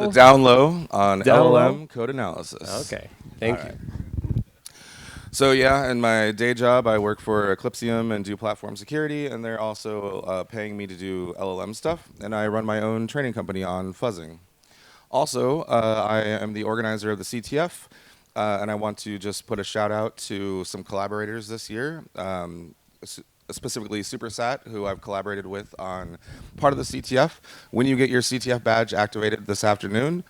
low? Down low on Down low? LLM code analysis. Okay. All Thank you. right. So yeah, in my day job, I work for Eclipsium and do platform security, and they're also paying me to do LLM stuff, and I run my own training company on fuzzing. Also, I am the organizer of the CTF, and I want to just put a shout out to some collaborators this year, specifically SuperSat, who I've collaborated with on part of the CTF. When you get your CTF badge activated this afternoon,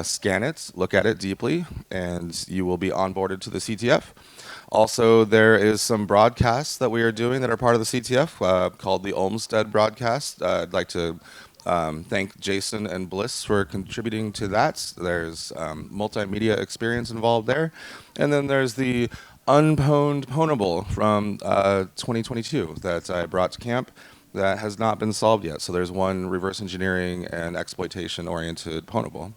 scan it, look at it deeply, and you will be onboarded to the CTF. Also, there is some broadcasts that we are doing that are part of the CTF called the Olmsted broadcast. I'd like to thank Jason and Bliss for contributing to that. There's multimedia experience involved there. And then there's the unpwned pwnable from 2022 that I brought to camp that has not been solved yet. So there's one reverse engineering and exploitation oriented pwnable.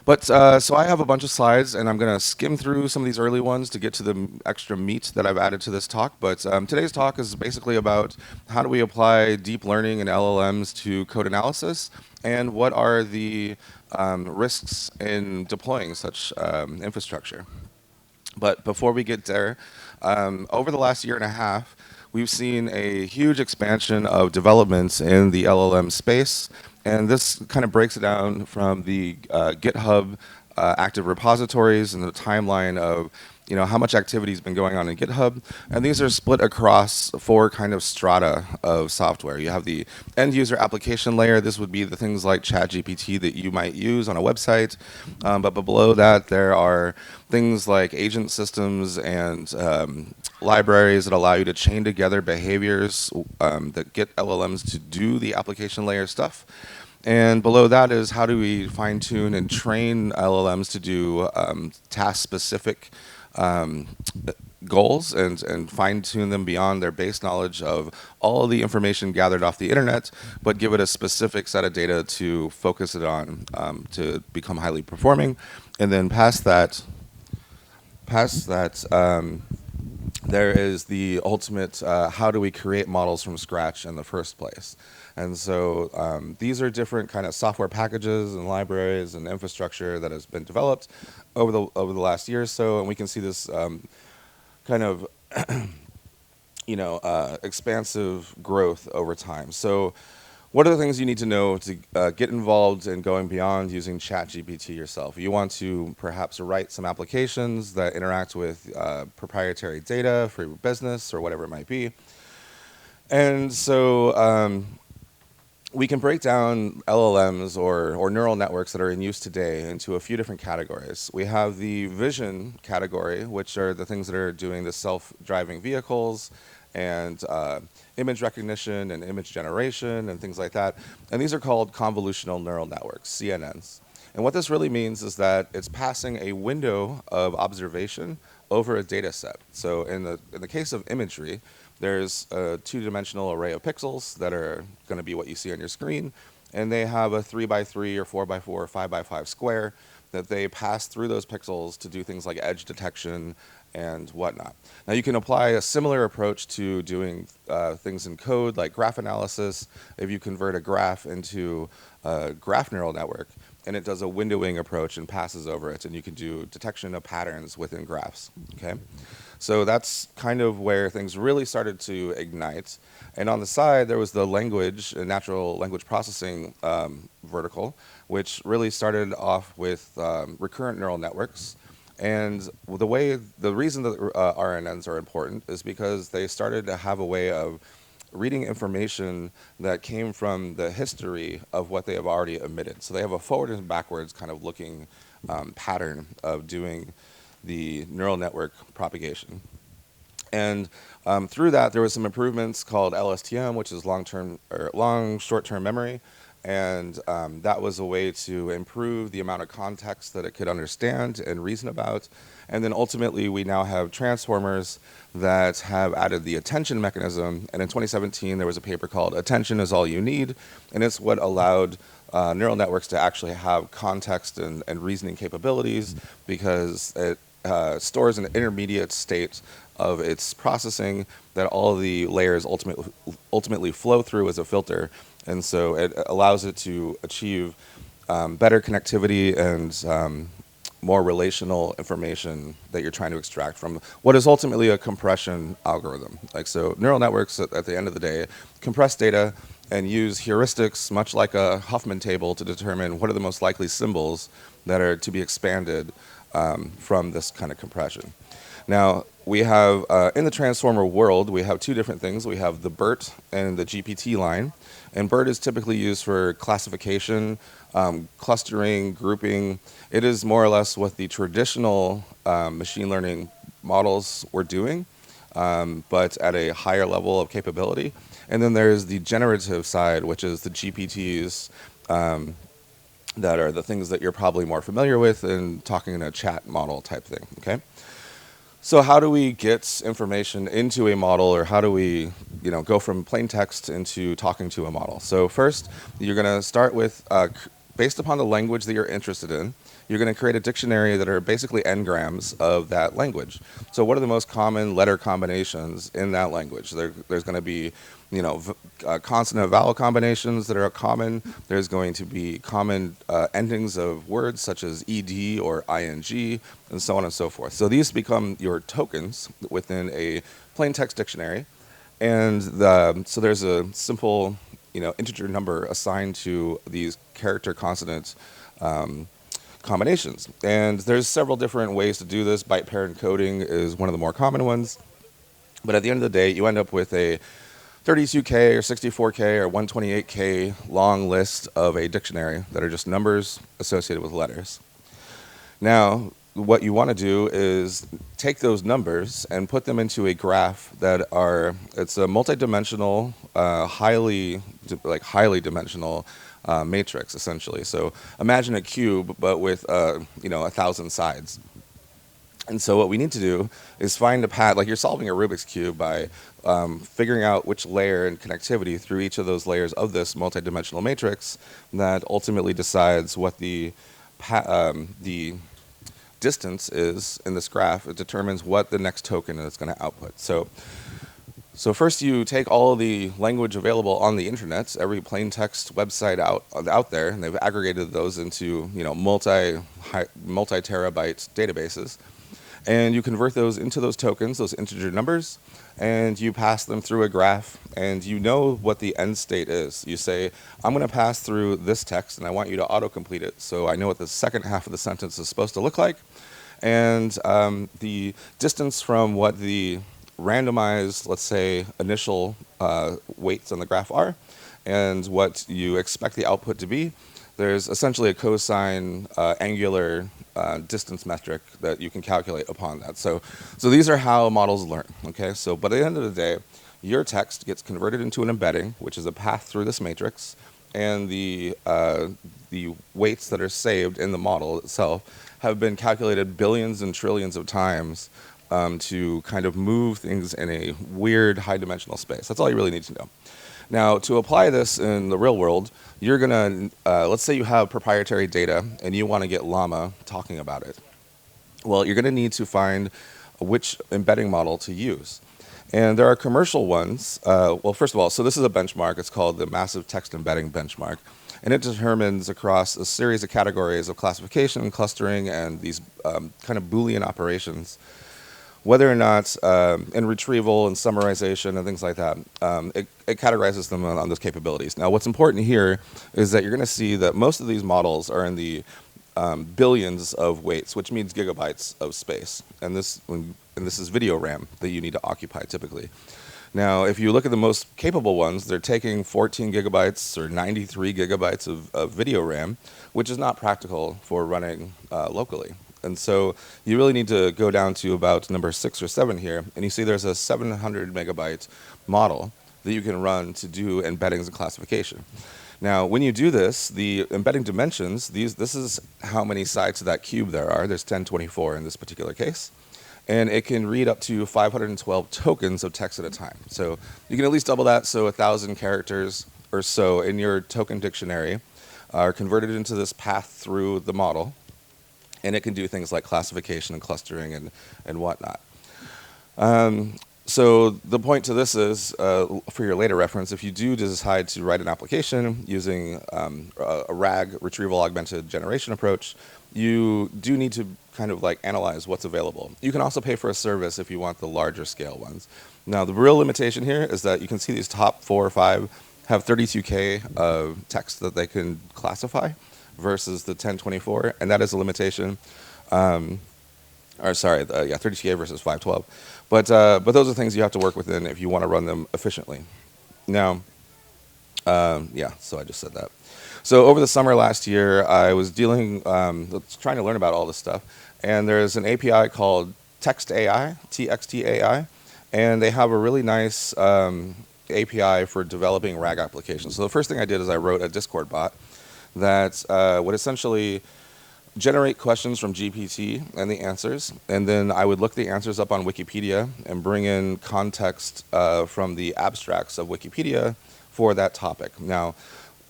But so I have a bunch of slides, and I'm going to skim through some of these early ones to get to the extra meat that I've added to this talk. But today's talk is basically about how do we apply deep learning and LLMs to code analysis, and what are the risks in deploying such infrastructure. But before we get there, over the last year and a half, we've seen a huge expansion of developments in the LLM space, and this kind of breaks it down from the GitHub active repositories and the timeline of how much activity has been going on in GitHub. And these are split across four kind of strata of software. You have the end user application layer. This would be the things like ChatGPT that you might use on a website. But below that, there are things like agent systems and libraries that allow you to chain together behaviors that get LLMs to do the application layer stuff. And below that is how do we fine tune and train LLMs to do task specific goals and fine tune them beyond their base knowledge of all of the information gathered off the internet, but give it a specific set of data to focus it on to become highly performing. And then past that, there is the ultimate how do we create models from scratch in the first place. And so these are different kind of software packages and libraries and infrastructure that has been developed over the last year or so, and we can see this kind of expansive growth over time. So what are the things you need to know to get involved in going beyond using ChatGPT yourself? You want to perhaps write some applications that interact with proprietary data for your business or whatever it might be. And so we can break down LLMs or neural networks that are in use today into a few different categories. We have the vision category, which are the things that are doing the self-driving vehicles and image recognition and image generation and things like that. And these are called convolutional neural networks, CNNs. And what this really means is that it's passing a window of observation over a data set. So in the case of imagery, there's a two-dimensional array of pixels that are going to be what you see on your screen, and they have a 3x3 or 4x4 or 5x5 square that they pass through those pixels to do things like edge detection and whatnot. Now you can apply a similar approach to doing things in code like graph analysis if you convert a graph into a graph neural network, and it does a windowing approach and passes over it, and you can do detection of patterns within graphs. Okay, so that's kind of where things really started to ignite. And on the side, there was the language, natural language processing vertical, which really started off with recurrent neural networks. And the reason that RNNs are important is because they started to have a way of reading information that came from the history of what they have already emitted. So they have a forward and backwards kind of looking pattern of doing the neural network propagation. And through that, there was some improvements called LSTM, which is long short-term memory. And that was a way to improve the amount of context that it could understand and reason about. And then ultimately, we now have transformers that have added the attention mechanism. And in 2017, there was a paper called Attention is All You Need. And it's what allowed neural networks to actually have context and reasoning capabilities, because it stores an intermediate state of its processing that all the layers ultimately flow through as a filter. And so it allows it to achieve better connectivity and more relational information that you're trying to extract from what is ultimately a compression algorithm. Like, so neural networks at the end of the day compress data and use heuristics, much like a Huffman table, to determine what are the most likely symbols that are to be expanded from this kind of compression. Now, we have, in the transformer world, we have two different things. We have the BERT and the GPT line. And BERT is typically used for classification, clustering, grouping. It is more or less what the traditional machine learning models were doing, but at a higher level of capability. And then there's the generative side, which is the GPTs that are the things that you're probably more familiar with in talking in a chat model type thing, okay? So how do we get information into a model, or how do we, go from plain text into talking to a model? So first, you're going to start with, based upon the language that you're interested in, you're going to create a dictionary that are basically n-grams of that language. So what are the most common letter combinations in that language? There's going to be, consonant vowel combinations that are common. There's going to be common endings of words such as ed or ing, and so on and so forth. So these become your tokens within a plain text dictionary. And so there's a simple, integer number assigned to these character consonant combinations. And there's several different ways to do this. Byte pair encoding is one of the more common ones. But at the end of the day, you end up with a 32K or 64K or 128K long list of a dictionary that are just numbers associated with letters. Now, what you want to do is take those numbers and put them into a graph it's a multidimensional, highly dimensional matrix, essentially. So imagine a cube, but with 1,000 sides. And so what we need to do is find a path, like you're solving a Rubik's Cube by figuring out which layer and connectivity through each of those layers of this multidimensional matrix that ultimately decides what the distance is in this graph. It determines what the next token is going to output. So first you take all the language available on the internet, every plain text website out there, and they've aggregated those into multi-terabyte databases. And you convert those into those tokens, those integer numbers, and you pass them through a graph, and you know what the end state is. You say, I'm going to pass through this text, and I want you to autocomplete it, so I know what the second half of the sentence is supposed to look like. And the distance from what the randomized, let's say, initial weights on the graph are, and what you expect the output to be, there's essentially a cosine angular distance metric that you can calculate upon that. So these are how models learn, okay? So, but at the end of the day, your text gets converted into an embedding, which is a path through this matrix, and the weights that are saved in the model itself have been calculated billions and trillions of times to kind of move things in a weird high-dimensional space. That's all you really need to know. Now, to apply this in the real world, you're going to, let's say you have proprietary data and you want to get Llama talking about it. Well, you're going to need to find which embedding model to use. And there are commercial ones. Well, first of all, so this is a benchmark. It's called the Massive Text Embedding Benchmark. And it determines across a series of categories of classification, clustering, and these kind of Boolean operations, whether or not in retrieval and summarization and things like that, it categorizes them on those capabilities. Now, what's important here is that you're going to see that most of these models are in the billions of weights, which means gigabytes of space. And this is video RAM that you need to occupy typically. Now, if you look at the most capable ones, they're taking 14 gigabytes or 93 gigabytes of video RAM, which is not practical for running locally. And so you really need to go down to about number 6 or 7 here, and you see there's a 700 megabyte model that you can run to do embeddings and classification. Now, when you do this, the embedding dimensions, this is how many sides of that cube there are. There's 1024 in this particular case. And it can read up to 512 tokens of text at a time. So you can at least double that, so 1,000 characters or so in your token dictionary are converted into this path through the model. And it can do things like classification and clustering and whatnot. So the point to this is, for your later reference, if you do decide to write an application using a RAG, retrieval augmented generation approach, you do need to kind of like analyze what's available. You can also pay for a service if you want the larger scale ones. Now, the real limitation here is that you can see these top 4 or 5 have 32K of text that they can classify versus the 1024, and that is a limitation. Or sorry, yeah, 32K versus 512. But those are things you have to work within if you want to run them efficiently. Now, yeah, so I just said that. So over the summer last year, I was trying to learn about all this stuff, and there's an API called Text AI, TXT AI, and they have a really nice API for developing RAG applications. So the first thing I did is I wrote a Discord bot that would essentially generate questions from GPT and the answers, and then I would look the answers up on Wikipedia and bring in context from the abstracts of Wikipedia for that topic. Now,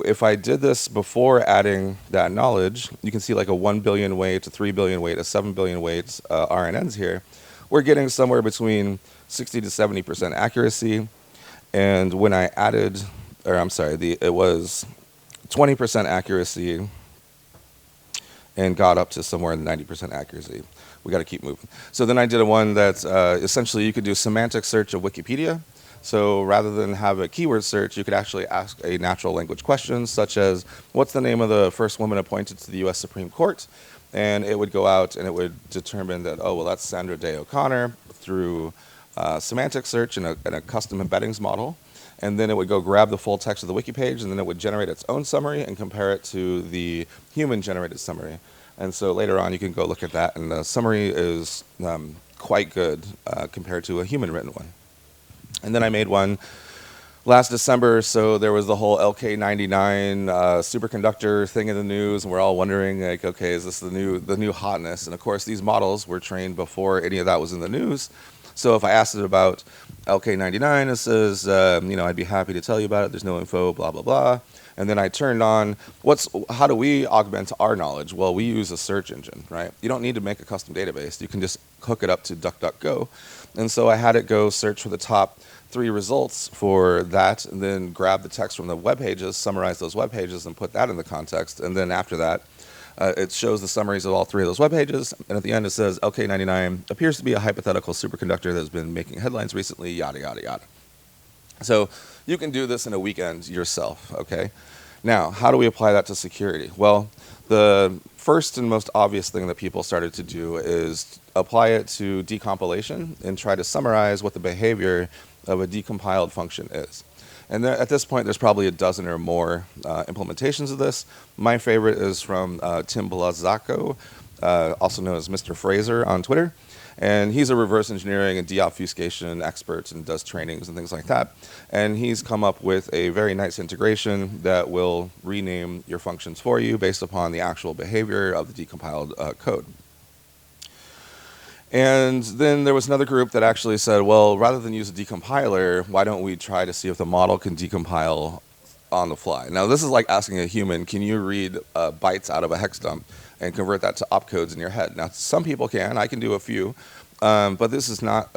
if I did this before adding that knowledge, you can see like a 1 billion weight, a 3 billion weight, a 7 billion weights RNNs here. We're getting somewhere between 60 to 70% accuracy, and when I added, or I'm sorry, it was 20% accuracy and got up to somewhere in 90% accuracy. We got to keep moving. So then I did a one that essentially you could do semantic search of Wikipedia. So rather than have a keyword search, you could actually ask a natural language question, such as, what's the name of the first woman appointed to the U.S. Supreme Court? And it would go out and it would determine that, oh, well, that's Sandra Day O'Connor through semantic search and a custom embeddings model. And then it would go grab the full text of the wiki page, and then it would generate its own summary and compare it to the human-generated summary. And so later on, you can go look at that, and the summary is quite good compared to a human-written one. And then I made one last December, so there was the whole LK99 superconductor thing in the news, and we're all wondering, like, okay, is this the new hotness? And of course, these models were trained before any of that was in the news. So if I asked it about LK99, it says, I'd be happy to tell you about it. There's no info, blah, blah, blah. And then I turned on, how do we augment our knowledge? Well, we use a search engine, right? You don't need to make a custom database. You can just hook it up to DuckDuckGo. And so I had it go search for the top 3 results for that, and then grab the text from the web pages, summarize those web pages, and put that in the context. And then after that, it shows the summaries of all 3 of those web pages, and at the end it says LK99 appears to be a hypothetical superconductor that has been making headlines recently, yada, yada, yada. So you can do this in a weekend yourself, okay? Now, how do we apply that to security? Well, the first and most obvious thing that people started to do is apply it to decompilation and try to summarize what the behavior of a decompiled function is. And at this point, there's probably a dozen or more implementations of this. My favorite is from Tim Blazzacco, also known as Mr. Fraser on Twitter. And he's a reverse engineering and deobfuscation expert and does trainings and things like that. And he's come up with a very nice integration that will rename your functions for you based upon the actual behavior of the decompiled code. And then there was another group that actually said, well, rather than use a decompiler, why don't we try to see if the model can decompile on the fly? Now, this is like asking a human, can you read bytes out of a hex dump and convert that to opcodes in your head? Now, some people can. I can do a few. But this is not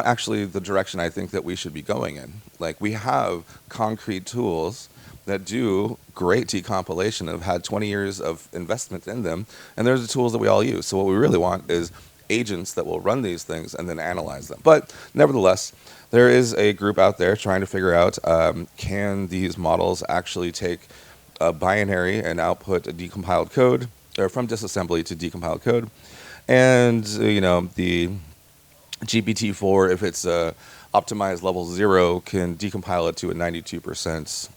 actually the direction I think that we should be going in. Like, we have concrete tools that do great decompilation, have had 20 years of investment in them, and there's the tools that we all use. So what we really want is agents that will run these things and then analyze them. But nevertheless, there is a group out there trying to figure out, can these models actually take a binary and output a decompiled code, or from disassembly to decompiled code. And, the GPT-4, if it's optimized level 0, can decompile it to a 92%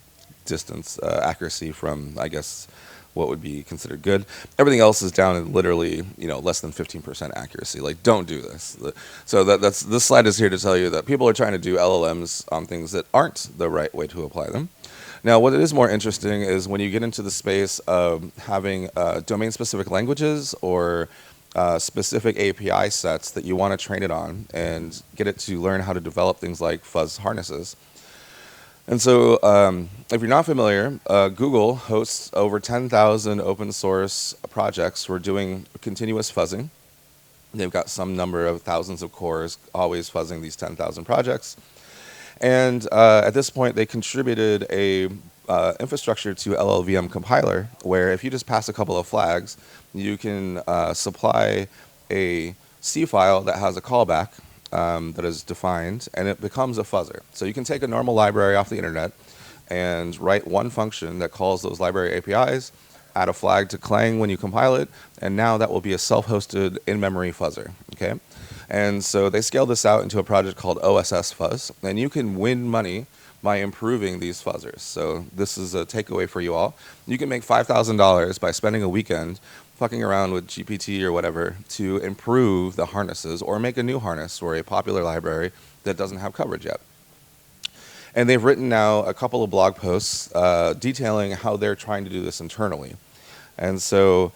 distance accuracy from, I guess, what would be considered good. Everything else is down in literally, less than 15% accuracy. Like, don't do this. So this slide is here to tell you that people are trying to do LLMs on things that aren't the right way to apply them. Now, what is more interesting is when you get into the space of having domain-specific languages or specific API sets that you want to train it on and get it to learn how to develop things like fuzz harnesses. And so if you're not familiar, Google hosts over 10,000 open source projects for doing continuous fuzzing. They've got some number of thousands of cores, always fuzzing these 10,000 projects. And at this point, they contributed a infrastructure to LLVM compiler, where if you just pass a couple of flags, you can supply a C file that has a callback that is defined, and it becomes a fuzzer. So you can take a normal library off the internet and write one function that calls those library APIs, add a flag to Clang when you compile it, and now that will be a self-hosted in-memory fuzzer, okay? And so they scaled this out into a project called OSS Fuzz, and you can win money by improving these fuzzers. So this is a takeaway for you all. You can make $5,000 by spending a weekend fucking around with GPT or whatever to improve the harnesses or make a new harness for a popular library that doesn't have coverage yet. And they've written now a couple of blog posts detailing how they're trying to do this internally. And so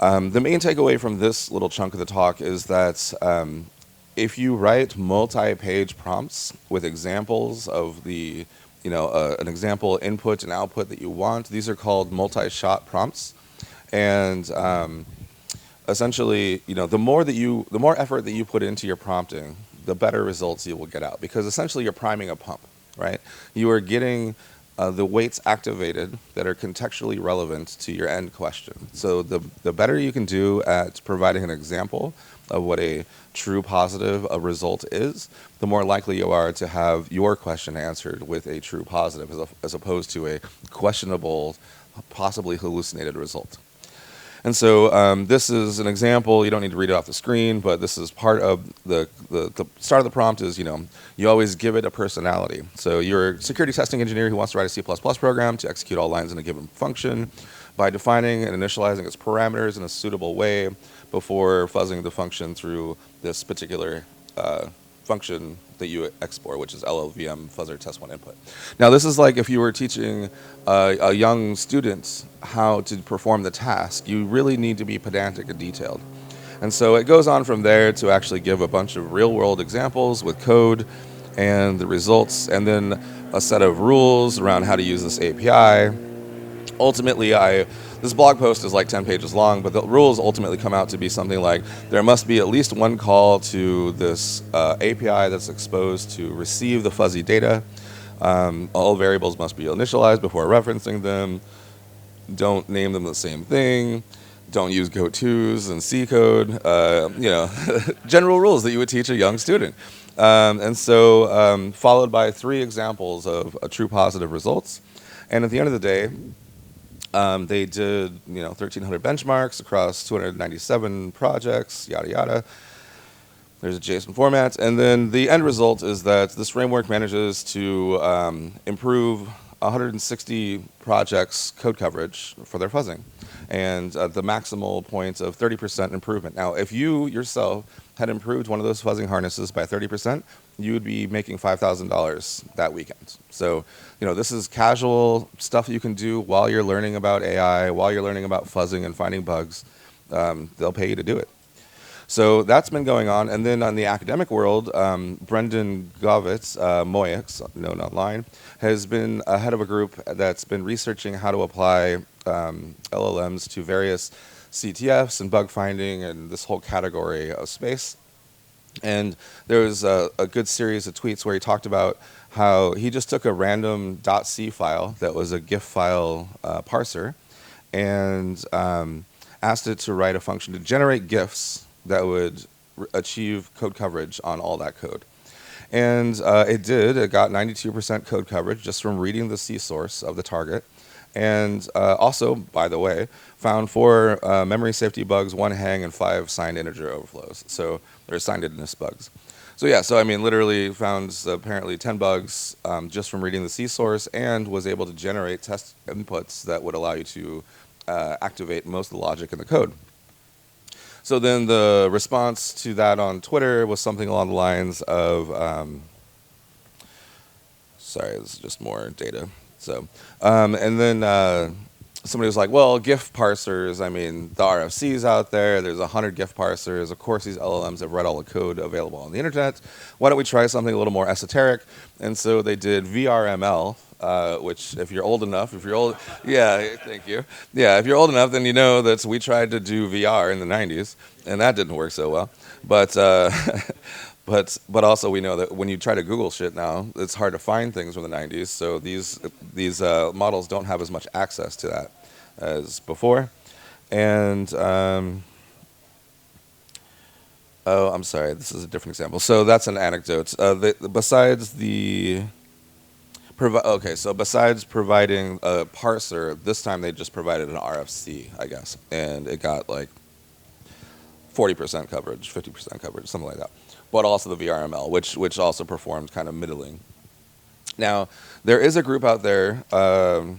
the main takeaway from this little chunk of the talk is that if you write multi-page prompts with examples of the, an example input and output that you want, these are called multi-shot prompts. And essentially, the more effort that you put into your prompting, the better results you will get out. Because essentially, you're priming a pump, right? You are getting the weights activated that are contextually relevant to your end question. So the better you can do at providing an example of what a true positive result is, the more likely you are to have your question answered with a true positive as opposed to a questionable, possibly hallucinated result. And so this is an example. You don't need to read it off the screen, but this is part of the start of the prompt is, you always give it a personality. So you're a security testing engineer who wants to write a C++ program to execute all lines in a given function by defining and initializing its parameters in a suitable way before fuzzing the function through this particular function that you export, which is LLVM fuzzer test one input. Now, this is like if you were teaching a young student how to perform the task. You really need to be pedantic and detailed. And so it goes on from there to actually give a bunch of real-world examples with code and the results, and then a set of rules around how to use this API. Ultimately, this blog post is like 10 pages long, but the rules ultimately come out to be something like there must be at least one call to this API that's exposed to receive the fuzzy data. All variables must be initialized before referencing them. Don't name them the same thing. Don't use gotos and C code. General rules that you would teach a young student. And so followed by 3 examples of true positive results. And at the end of the day, they did, 1,300 benchmarks across 297 projects, yada, yada. There's a JSON format. And then the end result is that this framework manages to improve 160 projects' code coverage for their fuzzing, and the maximal point of 30% improvement. Now, if you yourself had improved one of those fuzzing harnesses by 30%, you would be making $5,000 that weekend. So, this is casual stuff you can do while you're learning about AI, while you're learning about fuzzing and finding bugs. They'll pay you to do it. So that's been going on. And then on the academic world, Brendan Govitz, Moyix, known online, has been head of a group that's been researching how to apply LLMs to various CTFs and bug finding and this whole category of space. And there was a good series of tweets where he talked about how he just took a random .c file that was a GIF file parser and asked it to write a function to generate GIFs that would achieve code coverage on all that code. And it did. It got 92% code coverage just from reading the C source of the target. And also, by the way, found 4 memory safety bugs, 1 hang, and 5 signed integer overflows. So there's signedness bugs. So yeah, literally found apparently 10 bugs just from reading the C source, and was able to generate test inputs that would allow you to activate most of the logic in the code. So then the response to that on Twitter was something along the lines of, sorry, this is just more data. So, and then somebody was like, well, GIF parsers, the RFC's out there, there's 100 GIF parsers. Of course, these LLMs have read all the code available on the internet. Why don't we try something a little more esoteric? And so they did VRML, which if you're old enough, yeah, thank you. Yeah, if you're old enough, then you know that we tried to do VR in the 90s, and that didn't work so well. But but also we know that when you try to Google shit now, it's hard to find things from the 90s. So these models don't have as much access to that as before. And oh, I'm sorry, this is a different example. So that's an anecdote. Besides the okay, so besides providing a parser, this time they just provided an RFC, I guess, and it got like 40% coverage, 50% coverage, something like that. But also the VRML, which also performed kind of middling. Now, there is a group out there, oh,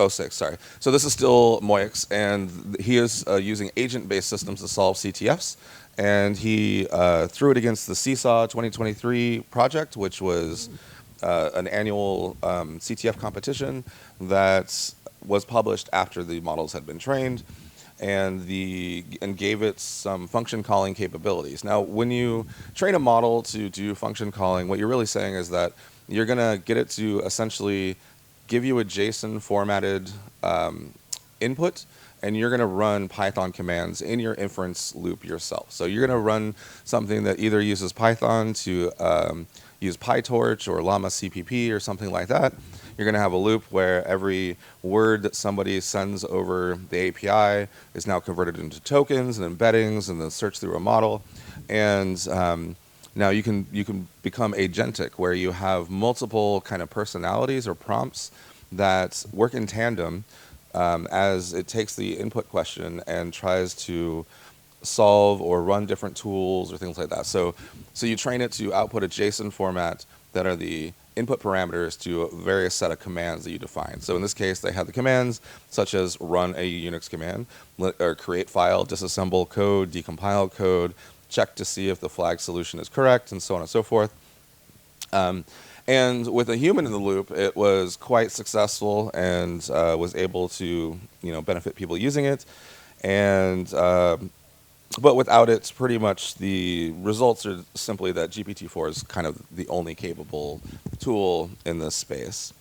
six, sorry. So this is still Moix, and he is using agent-based systems to solve CTFs. And he threw it against the Seesaw 2023 project, which was an annual CTF competition that was published after the models had been trained, and gave it some function calling capabilities. Now, when you train a model to do function calling, what you're really saying is that you're going to get it to essentially give you a JSON formatted input, and you're going to run Python commands in your inference loop yourself. So you're going to run something that either uses Python to use PyTorch or Llama CPP or something like that. You're going to have a loop where every word that somebody sends over the API is now converted into tokens and embeddings and then searched through a model. And now you can become agentic, where you have multiple kind of personalities or prompts that work in tandem as it takes the input question and tries to solve or run different tools or things like that. So you train it to output a JSON format that are the input parameters to a various set of commands that you define. So in this case, they have the commands such as run a Unix command, or create file, disassemble code, decompile code, check to see if the flag solution is correct, and so on and so forth. And with a human in the loop, it was quite successful and was able to benefit people using it. And but without it, pretty much the results are simply that GPT-4 is kind of the only capable tool in this space.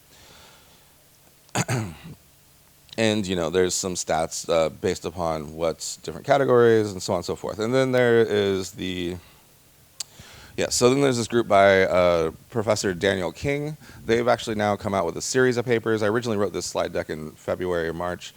And there's some stats based upon what's different categories and so on and so forth. And then there is so then there's this group by Professor Daniel King. They've actually now come out with a series of papers. I originally wrote this slide deck in February or March.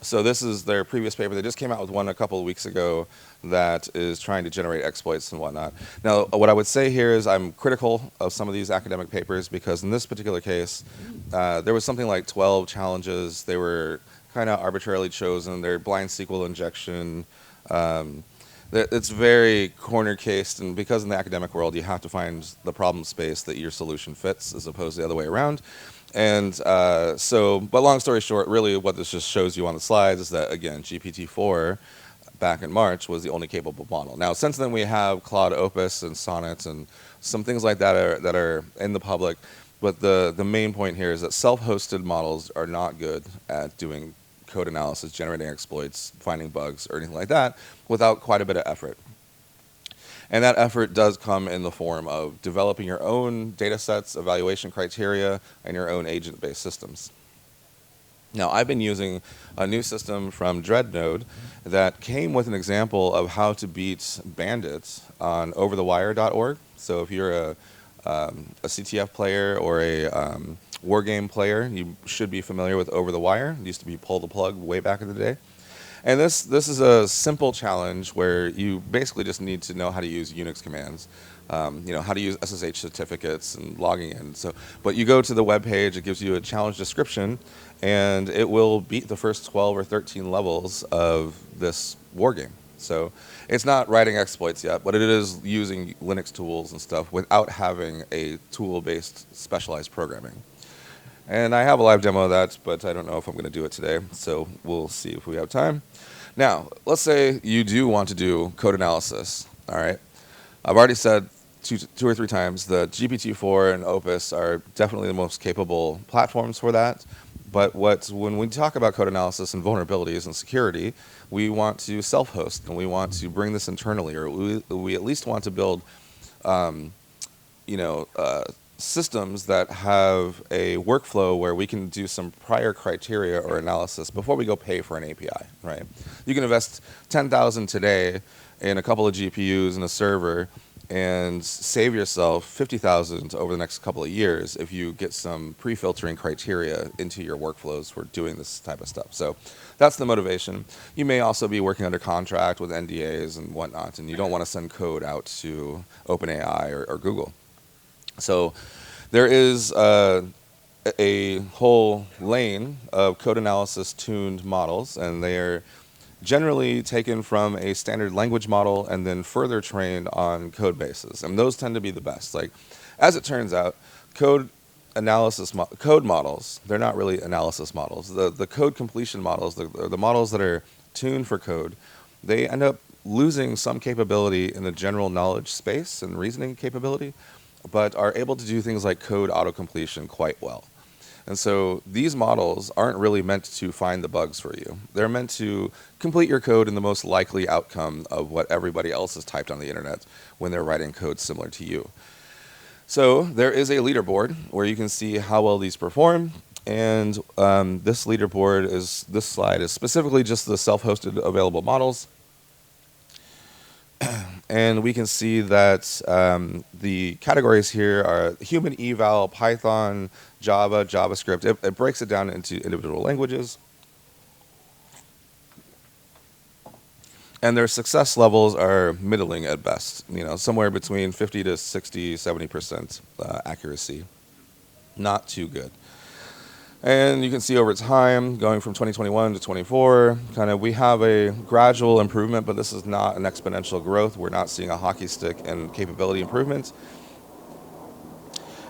So this is their previous paper. They just came out with one a couple of weeks ago that is trying to generate exploits and whatnot. Now, what I would say here is I'm critical of some of these academic papers because in this particular case, there was something like 12 challenges. They were kind of arbitrarily chosen. They're blind SQL injection. It's very corner cased, and because in the academic world you have to find the problem space that your solution fits as opposed to the other way around. And but long story short, really what this just shows you on the slides is that, again, GPT-4 back in March was the only capable model. Now, since then we have Claude Opus and Sonnet and some things like that that are in the public, but the main point here is that self-hosted models are not good at doing code analysis, generating exploits, finding bugs, or anything like that without quite a bit of effort. And that effort does come in the form of developing your own data sets, evaluation criteria, and your own agent-based systems. Now, I've been using a new system from Dreadnode that came with an example of how to beat bandits on overthewire.org. So if you're a CTF player or a war game player, you should be familiar with Over the Wire. It used to be Pull the Plug way back in the day. And this is a simple challenge where you basically just need to know how to use Unix commands, how to use SSH certificates and logging in. But you go to the web page, it gives you a challenge description, and it will beat the first 12 or 13 levels of this war game. So it's not writing exploits yet, but it is using Linux tools and stuff without having a tool-based specialized programming. And I have a live demo of that, but I don't know if I'm going to do it today, so we'll see if we have time. Now, let's say you do want to do code analysis, all right? I've already said two or three times that GPT-4 and Opus are definitely the most capable platforms for that. But when we talk about code analysis and vulnerabilities and security, we want to self-host, and we want to bring this internally, or we at least want to build systems that have a workflow where we can do some prior criteria or analysis before we go pay for an API, right? You can invest 10,000 today in a couple of GPUs and a server and save yourself 50,000 over the next couple of years if you get some pre-filtering criteria into your workflows for doing this type of stuff. So that's the motivation. You may also be working under contract with NDAs and whatnot, and you don't want to send code out to OpenAI or Google. So there is a whole lane of code analysis tuned models, and they are generally taken from a standard language model and then further trained on code bases. And those tend to be the best. Like, as it turns out, code models, they're not really analysis models. The code completion models, the models that are tuned for code, they end up losing some capability in the general knowledge space and reasoning capability, but are able to do things like code auto-completion quite well. And so these models aren't really meant to find the bugs for you. They're meant to complete your code in the most likely outcome of what everybody else has typed on the internet when they're writing code similar to you. So there is a leaderboard where you can see how well these perform. And this slide is specifically just the self-hosted available models. And we can see that the categories here are human eval, Python, Java, JavaScript. It breaks it down into individual languages. And their success levels are middling at best, somewhere between 50 to 60, 70% accuracy. Not too good. And you can see over time, going from 2021 to 24, we have a gradual improvement, but this is not an exponential growth. We're not seeing a hockey stick in capability improvement.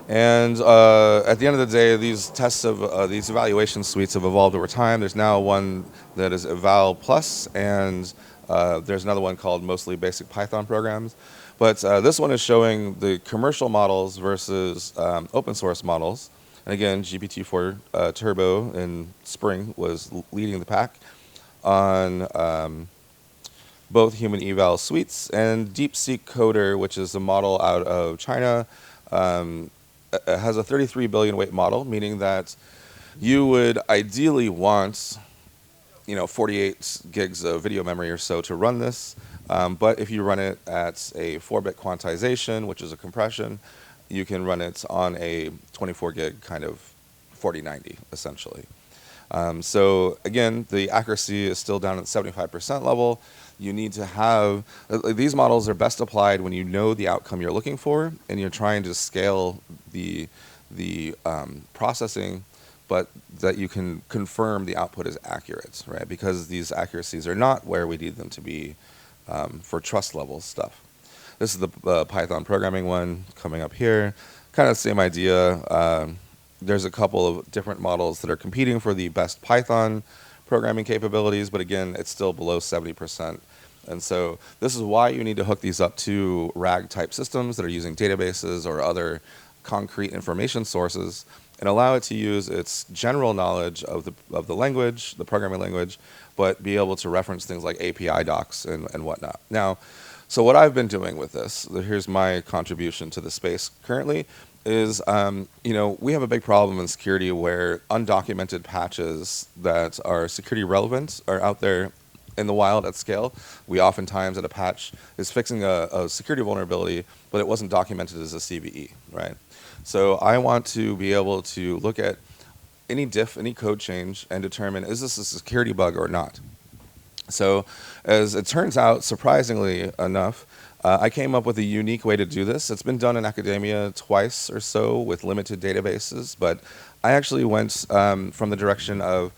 And at the end of the day, these these evaluation suites have evolved over time. There's now one that is Eval Plus, and there's another one called Mostly Basic Python Programs. But this one is showing the commercial models versus open source models. And again, GPT-4 Turbo in spring was leading the pack on both human eval suites, and DeepSeek Coder, which is a model out of China, has a 33 billion weight model, meaning that you would ideally want 48 gigs of video memory or so to run this. But if you run it at a 4-bit quantization, which is a compression, you can run it on a 24 gig kind of 4090, essentially. So again, the accuracy is still down at 75% level. You need to have, these models are best applied when you know the outcome you're looking for and you're trying to scale the processing, but that you can confirm the output is accurate, right? Because these accuracies are not where we need them to be for trust level stuff. This is the Python programming one coming up here. Kind of the same idea. There's a couple of different models that are competing for the best Python programming capabilities, but again, it's still below 70%. And so this is why you need to hook these up to RAG type systems that are using databases or other concrete information sources, and allow it to use its general knowledge of the language, the programming language, but be able to reference things like API docs and whatnot. Now, so what I've been doing with this, here's my contribution to the space currently, is we have a big problem in security where undocumented patches that are security relevant are out there in the wild at scale. We oftentimes at a patch is fixing a security vulnerability, but it wasn't documented as a CVE, right? So I want to be able to look at any diff, any code change, and determine, is this a security bug or not? So as it turns out, surprisingly enough, I came up with a unique way to do this. It's been done in academia twice or so with limited databases, but I actually went from the direction of,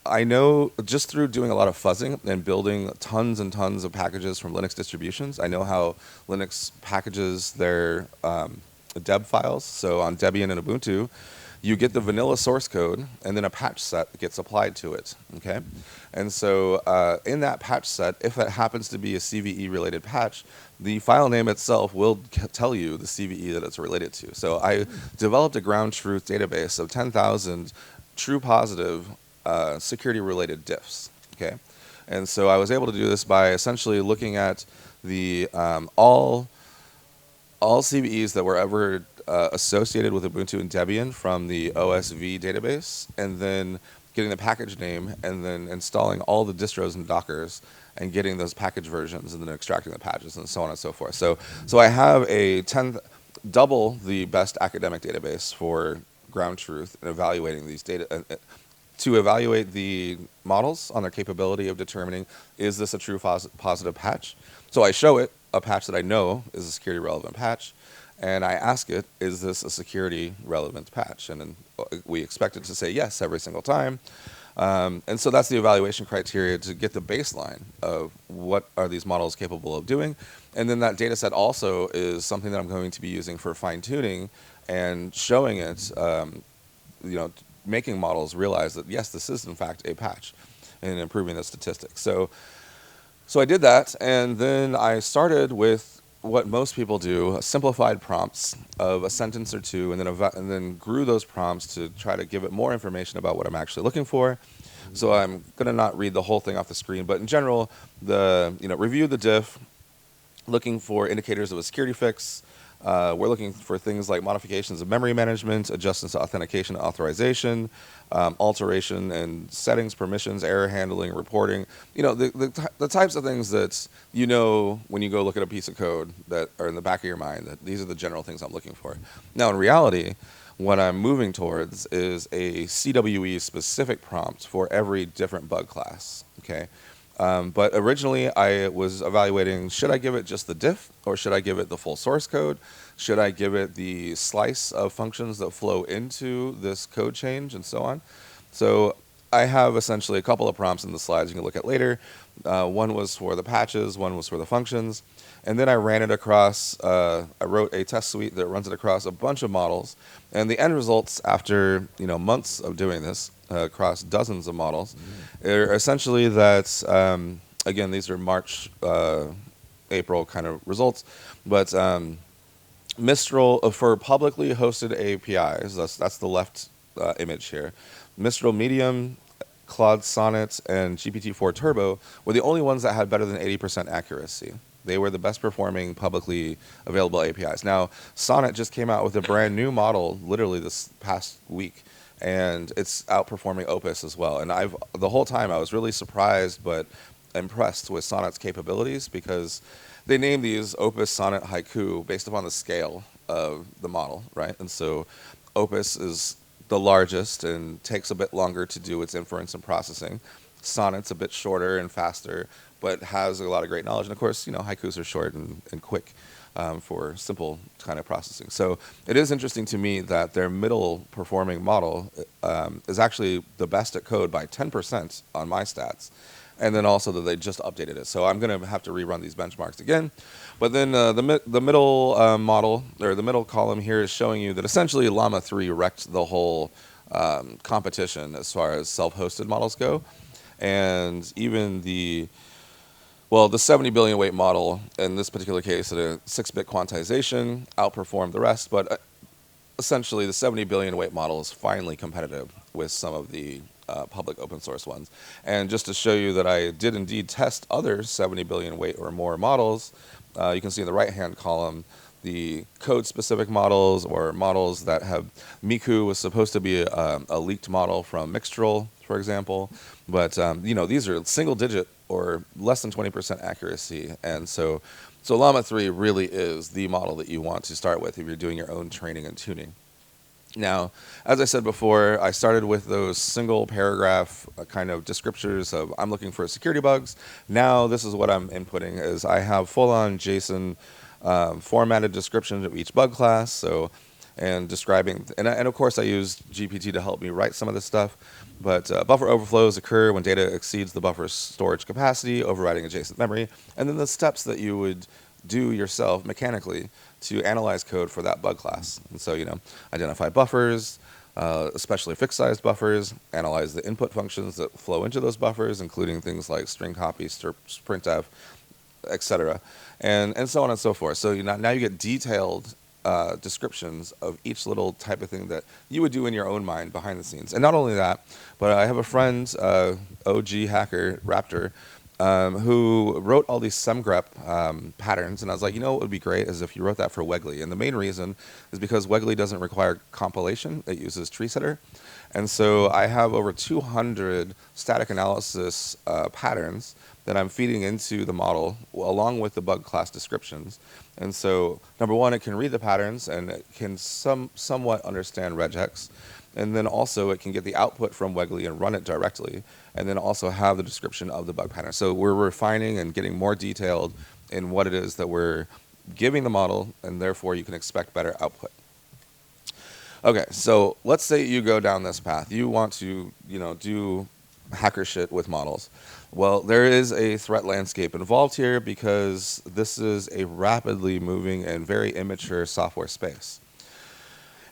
I know just through doing a lot of fuzzing and building tons and tons of packages from Linux distributions, I know how Linux packages their deb files. So on Debian and Ubuntu, you get the vanilla source code, and then a patch set gets applied to it, okay? And so in that patch set, if it happens to be a CVE-related patch, the file name itself will tell you the CVE that it's related to. So I developed a ground truth database of 10,000 true positive security-related diffs, okay? And so I was able to do this by essentially looking at the all CVEs that were ever associated with Ubuntu and Debian from the OSV database, and then getting the package name, and then installing all the distros and Dockers, and getting those package versions, and then extracting the patches, and so on and so forth. So I have a double the best academic database for ground truth and evaluating these data. To evaluate the models on their capability of determining, is this a true positive patch? So I show it a patch that I know is a security relevant patch, and I ask it, is this a security relevant patch? And then we expect it to say yes every single time. And so that's the evaluation criteria to get the baseline of what are these models capable of doing. And then that data set also is something that I'm going to be using for fine tuning and showing it, making models realize that, yes, this is in fact a patch, and improving the statistics. So I did that, and then I started with what most people do, simplified prompts of a sentence or two, and then grew those prompts to try to give it more information about what I'm actually looking for. So I'm going to not read the whole thing off the screen, but in general, review the diff, looking for indicators of a security fix. We're looking for things like modifications of memory management, adjustments to authentication and authorization, alteration and settings, permissions, error handling, reporting. The types of things that when you go look at a piece of code that are in the back of your mind, that these are the general things I'm looking for. Now, in reality, what I'm moving towards is a CWE specific prompt for every different bug class, okay? But originally, I was evaluating, should I give it just the diff, or should I give it the full source code? Should I give it the slice of functions that flow into this code change, and so on? So I have essentially a couple of prompts in the slides you can look at later. One was for the patches, one was for the functions. And then I ran it across, I wrote a test suite that runs it across a bunch of models. And the end results after months of doing this, across dozens of models, are essentially that, again, these are March, April kind of results, but Mistral, for publicly hosted APIs, that's the left image here, Mistral Medium, Claude Sonnet, and GPT-4 Turbo were the only ones that had better than 80% accuracy. They were the best performing publicly available APIs. Now, Sonnet just came out with a brand new model literally this past week, and it's outperforming Opus as well. And the whole time I was really surprised but impressed with Sonnet's capabilities, because they named these Opus, Sonnet, Haiku based upon the scale of the model, right? And so Opus is the largest and takes a bit longer to do its inference and processing. Sonnet's a bit shorter and faster, but has a lot of great knowledge. And of course, haikus are short and quick for simple kind of processing. So it is interesting to me that their middle performing model is actually the best at code by 10% on my stats. And then also that they just updated it. So I'm going to have to rerun these benchmarks again. But then the middle model, or the middle column here, is showing you that essentially Llama 3 wrecked the whole competition as far as self-hosted models go. And even the 70 billion weight model, in this particular case at a 6-bit quantization, outperformed the rest. But essentially the 70 billion weight model is finally competitive with some of the public open source ones. And just to show you that I did indeed test other 70 billion weight or more models, you can see in the right-hand column the code-specific models, or models that have Miku was supposed to be a leaked model from Mixtral, for example. But these are single-digit or less than 20% accuracy, and so Llama 3 really is the model that you want to start with if you're doing your own training and tuning. Now, as I said before, I started with those single paragraph kind of descriptors of I'm looking for security bugs. Now this is what I'm inputting, is I have full-on JSON formatted descriptions of each bug class, and describing, and of course I use GPT to help me write some of this stuff, but buffer overflows occur when data exceeds the buffer's storage capacity, overriding adjacent memory, and then the steps that you would do yourself mechanically to analyze code for that bug class. And so, identify buffers, especially fixed-sized buffers, analyze the input functions that flow into those buffers, including things like string copy, printf, etc., and so on and so forth. So now you get detailed descriptions of each little type of thing that you would do in your own mind behind the scenes. And not only that, but I have a friend, OG hacker, Raptor, who wrote all these semgrep patterns, and I was like, you know what would be great is if you wrote that for Wegley. And the main reason is because Wegley doesn't require compilation; it uses tree setter. And so I have over 200 static analysis patterns that I'm feeding into the model along with the bug class descriptions. And so, number one, it can read the patterns and it can somewhat understand regex. And then also it can get the output from Wegley and run it directly, and then also have the description of the bug pattern. So we're refining and getting more detailed in what it is that we're giving the model, and therefore you can expect better output. Okay, so let's say you go down this path. You want to, do hacker shit with models. Well, there is a threat landscape involved here because this is a rapidly moving and very immature software space.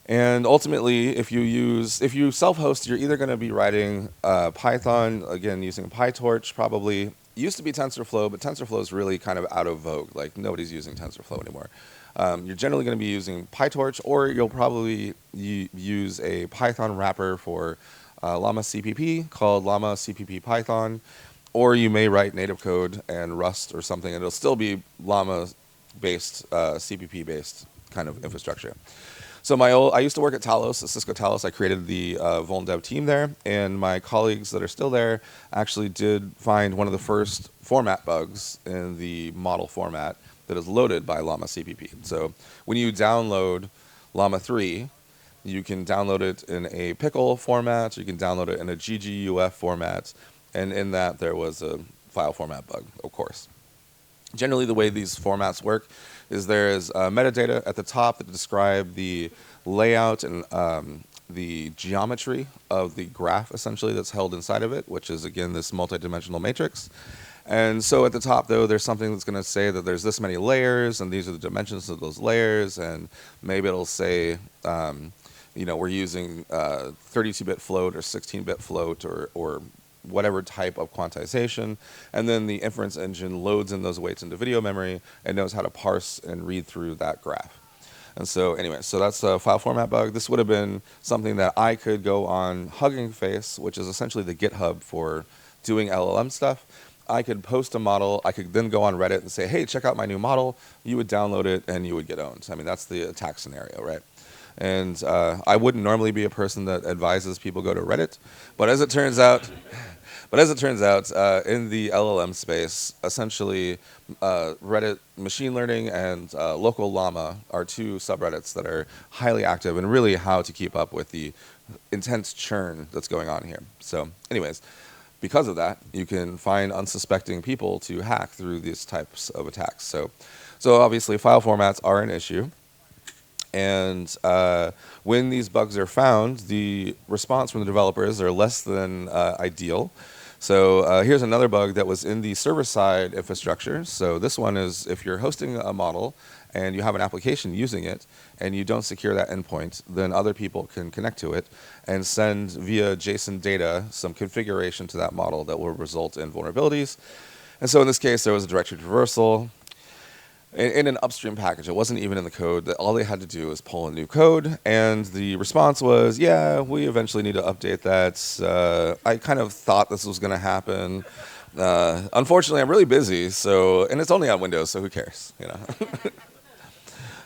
And ultimately, if you self-host, you're either going to be writing Python, again, using PyTorch, probably. It used to be TensorFlow, but TensorFlow is really kind of out of vogue. Like, nobody's using TensorFlow anymore. You're generally going to be using PyTorch, or you'll probably use a Python wrapper for Llama CPP called Llama CPP Python, or you may write native code and Rust or something, and it'll still be Llama-based, CPP-based kind of infrastructure. So I used to work at Talos, at Cisco Talos. I created the vuln dev team there, and my colleagues that are still there actually did find one of the first format bugs in the model format that is loaded by Llama CPP. So when you download Llama 3, you can download it in a pickle format, or you can download it in a gguf format, and in that there was a file format bug, of course. Generally, the way these formats work is there is metadata at the top that describe the layout and the geometry of the graph, essentially, that's held inside of it, which is, again, this multidimensional matrix. And so at the top, though, there's something that's going to say that there's this many layers, and these are the dimensions of those layers, and maybe it'll say, we're using 32-bit float or 16-bit float or whatever type of quantization, and then the inference engine loads in those weights into video memory and knows how to parse and read through that graph. And so anyway, so that's a file format bug. This would have been something that I could go on Hugging Face, which is essentially the GitHub for doing LLM stuff. I could post a model. I could then go on Reddit and say, hey, check out my new model. You would download it and you would get owned. I mean, that's the attack scenario, right? And I wouldn't normally be a person that advises people go to Reddit, but as it turns out, in the LLM space, essentially, Reddit machine learning and local llama are two subreddits that are highly active and really how to keep up with the intense churn that's going on here. So anyways, because of that, you can find unsuspecting people to hack through these types of attacks. So obviously, file formats are an issue. And when these bugs are found, the response from the developers are less than ideal. So here's another bug that was in the server-side infrastructure. So this one is if you're hosting a model and you have an application using it and you don't secure that endpoint, then other people can connect to it and send via JSON data some configuration to that model that will result in vulnerabilities. And so in this case, there was a directory traversal in an upstream package. It wasn't even in the code. All they had to do was pull a new code, and the response was, yeah, we eventually need to update that. I kind of thought this was going to happen. Unfortunately, I'm really busy, and it's only on Windows, so who cares,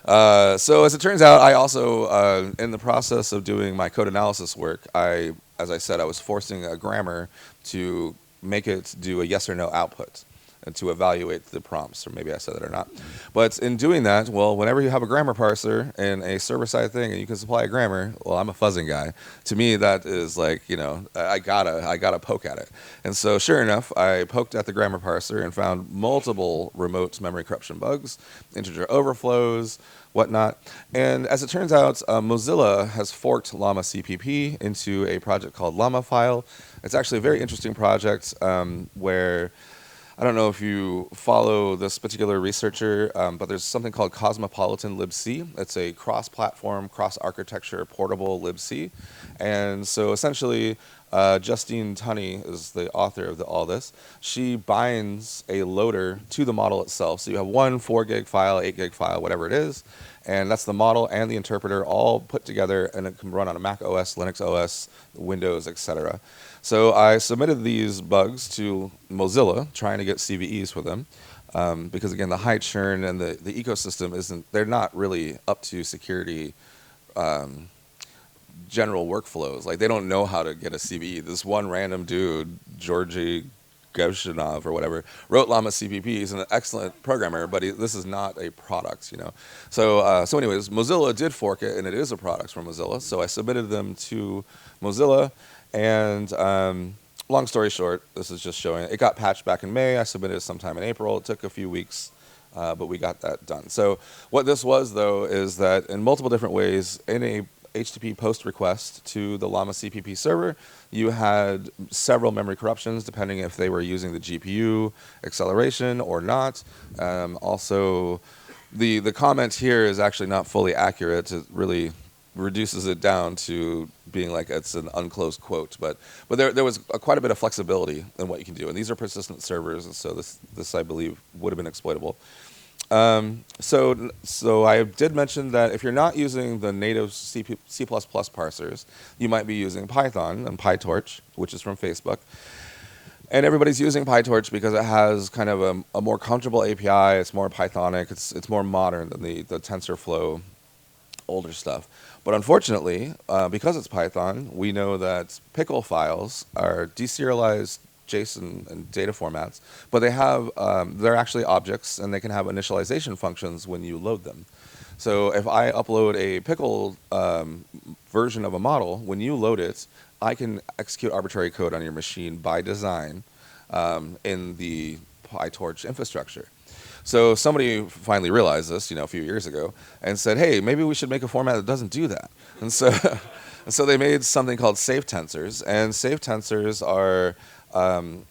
So as it turns out, I also, in the process of doing my code analysis work, as I said, I was forcing a grammar to make it do a yes or no output and to evaluate the prompts, or maybe I said that or not. But in doing that, well, whenever you have a grammar parser in a server-side thing and you can supply a grammar, well, I'm a fuzzing guy. To me, that is like, I gotta poke at it. And so sure enough, I poked at the grammar parser and found multiple remote memory corruption bugs, integer overflows, whatnot. And as it turns out, Mozilla has forked Llama CPP into a project called Llama File. It's actually a very interesting project where I don't know if you follow this particular researcher, but there's something called Cosmopolitan libc. It's a cross-platform, cross-architecture, portable libc. And so essentially, Justine Tunney is the author of all this. She binds a loader to the model itself. So you have one 4 gig file, 8 gig file, whatever it is. And that's the model and the interpreter all put together, and it can run on a Mac OS, Linux OS, Windows, etc. So I submitted these bugs to Mozilla, trying to get CVEs for them. Because again, the high churn and the ecosystem they're not really up to security general workflows. Like, they don't know how to get a CVE. This one random dude, Georgy Gevshinov or whatever, wrote Llama CPP. He's an excellent programmer, but this is not a product, you know. So anyways, Mozilla did fork it, and it is a product from Mozilla. So I submitted them to Mozilla, and long story short, this is just showing it got patched back in May. I submitted it sometime in April. It took a few weeks, but we got that done. So what this was, though, is that in multiple different ways, in a HTTP post request to the Llama CPP server, you had several memory corruptions depending if they were using the GPU acceleration or not. Also, the comment here is actually not fully accurate. It really reduces it down to being like it's an unclosed quote, but there was quite a bit of flexibility in what you can do, and these are persistent servers, and so this I believe would have been exploitable. So I did mention that if you're not using the native C++ parsers, you might be using Python and PyTorch, which is from Facebook. And everybody's using PyTorch because it has kind of a more comfortable API. It's more Pythonic. It's more modern than the TensorFlow older stuff. But unfortunately, because it's Python, we know that pickle files are deserialized JSON and data formats, but they're actually objects, and they can have initialization functions when you load them. So if I upload a pickle version of a model, when you load it, I can execute arbitrary code on your machine by design in the PyTorch infrastructure. So somebody finally realized this, a few years ago, and said, hey, maybe we should make a format that doesn't do that. And so they made something called safe tensors, and safe tensors are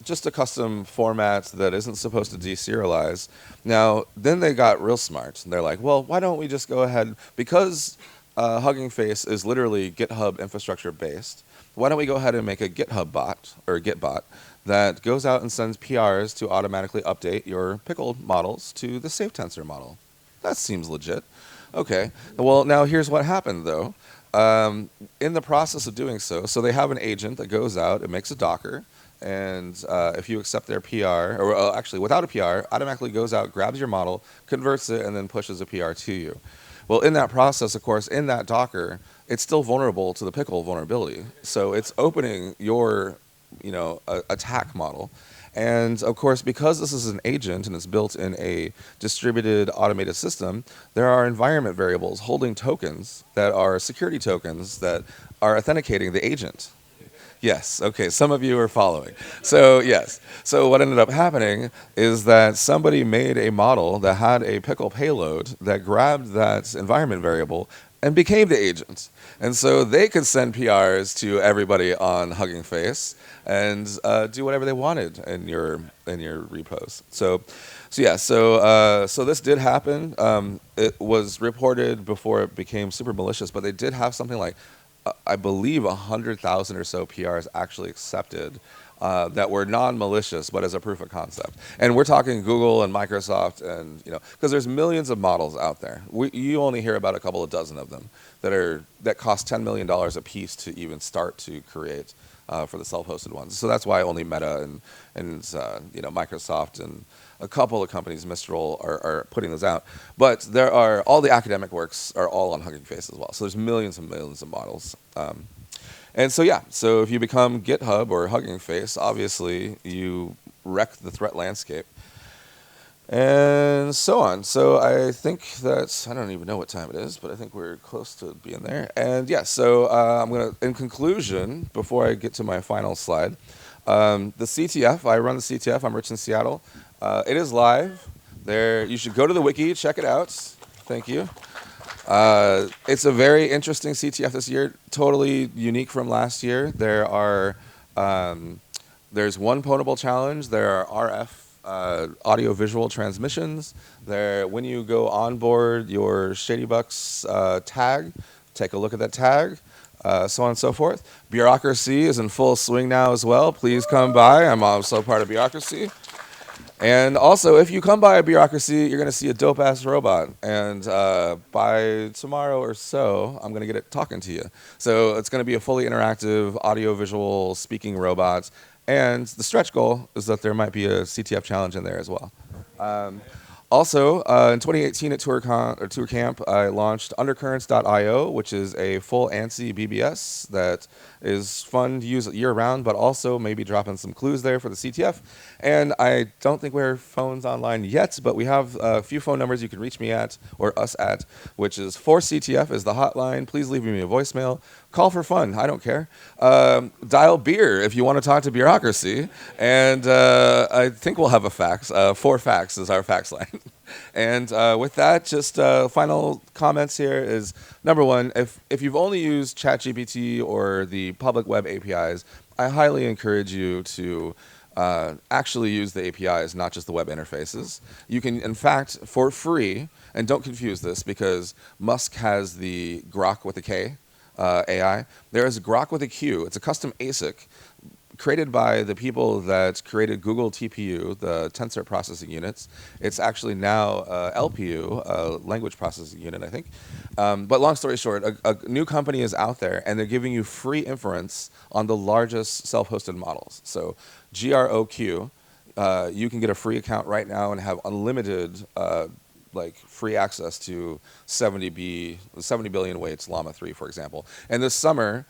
just a custom format that isn't supposed to deserialize. Now, then they got real smart. They're like, well, why don't we just go ahead, because Hugging Face is literally GitHub infrastructure based, why don't we go ahead and make a GitHub bot, or Gitbot, that goes out and sends PRs to automatically update your pickle models to the safe tensor model. That seems legit. Okay, well, now here's what happened, though. In the process of doing so they have an agent that goes out, it makes a Docker, and if you accept their PR, or actually without a PR, automatically goes out, grabs your model, converts it, and then pushes a PR to you. Well, in that process, of course, in that Docker, it's still vulnerable to the pickle vulnerability. So it's opening your, attack model. And of course, because this is an agent and it's built in a distributed automated system, there are environment variables holding tokens that are security tokens that are authenticating the agent. Yes, okay, some of you are following. So yes, so what ended up happening is that somebody made a model that had a pickle payload that grabbed that environment variable and became the agent. And so they could send PRs to everybody on Hugging Face and do whatever they wanted in your repos. So this did happen. It was reported before it became super malicious, but they did have something like, I believe 100,000 or so PRs actually accepted that were non-malicious, but as a proof of concept. And we're talking Google and Microsoft, and because there's millions of models out there. You only hear about a couple of dozen of them that cost $10 million a piece to even start to create for the self-hosted ones. So that's why only Meta and Microsoft and a couple of companies, Mistral, are putting those out. But there are all the academic works are all on Hugging Face as well. So there's millions and millions of models. And so if you become GitHub or Hugging Face, obviously you wreck the threat landscape. And so on. So I think I don't even know what time it is, but I think we're close to being there. And so I'm going to, in conclusion, before I get to my final slide, the CTF, I run the CTF, I'm Rich in Seattle. It is live. You should go to the wiki, check it out. Thank you. It's a very interesting CTF this year, totally unique from last year. There's one pwnable challenge. There are RF audio-visual transmissions. When you go onboard your ShadyBucks tag, take a look at that tag, so on and so forth. Bureaucracy is in full swing now as well. Please come by. I'm also part of Bureaucracy. And also, if you come by a bureaucracy, you're going to see a dope ass robot. And by tomorrow or so, I'm going to get it talking to you. So it's going to be a fully interactive, audio visual speaking robot. And the stretch goal is that there might be a CTF challenge in there as well. Um, Also, in 2018 at TourCamp, I launched Undercurrents.io, which is a full ANSI BBS that is fun to use year-round, but also maybe dropping some clues there for the CTF. And I don't think we're phones online yet, but we have a few phone numbers you can reach me at, or us at, which is 4CTF is the hotline. Please leave me a voicemail. Call for fun. I don't care. Dial beer if you want to talk to bureaucracy. And I think we'll have a fax. 4FAX is our fax line. And with that, just final comments here is, number one, if you've only used ChatGPT or the public web APIs, I highly encourage you to actually use the APIs, not just the web interfaces. You can, in fact, for free, and don't confuse this because Musk has the Grok with a K AI. There is Grok with a Q. It's a custom ASIC created by the people that created Google TPU, the tensor processing units. It's actually now LPU, language processing unit, I think. But long story short, a new company is out there, and they're giving you free inference on the largest self-hosted models. So GROQ, you can get a free account right now and have unlimited like free access to 70 billion weights Llama 3, for example. And this summer,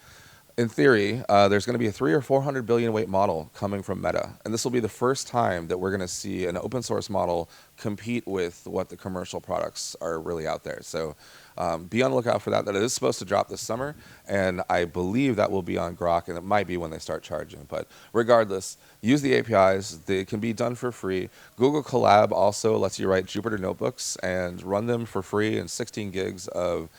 in theory, there's going to be a 300 or 400 billion weight model coming from Meta. And this will be the first time that we're going to see an open source model compete with what the commercial products are really out there. So be on the lookout for that. That is supposed to drop this summer. And I believe that will be on Grok, and it might be when they start charging. But regardless, use the APIs. They can be done for free. Google Colab also lets you write Jupyter notebooks and run them for free in 16 gigs of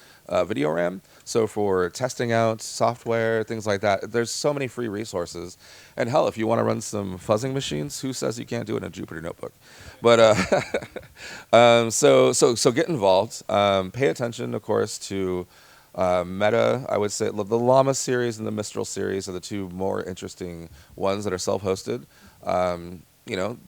video RAM. So for testing out software, things like that, there's so many free resources. And hell, if you want to run some fuzzing machines, who says you can't do it in a Jupyter notebook? But so get involved. Pay attention, of course, to Meta. I would say the Llama series and the Mistral series are the two more interesting ones that are self-hosted. You know,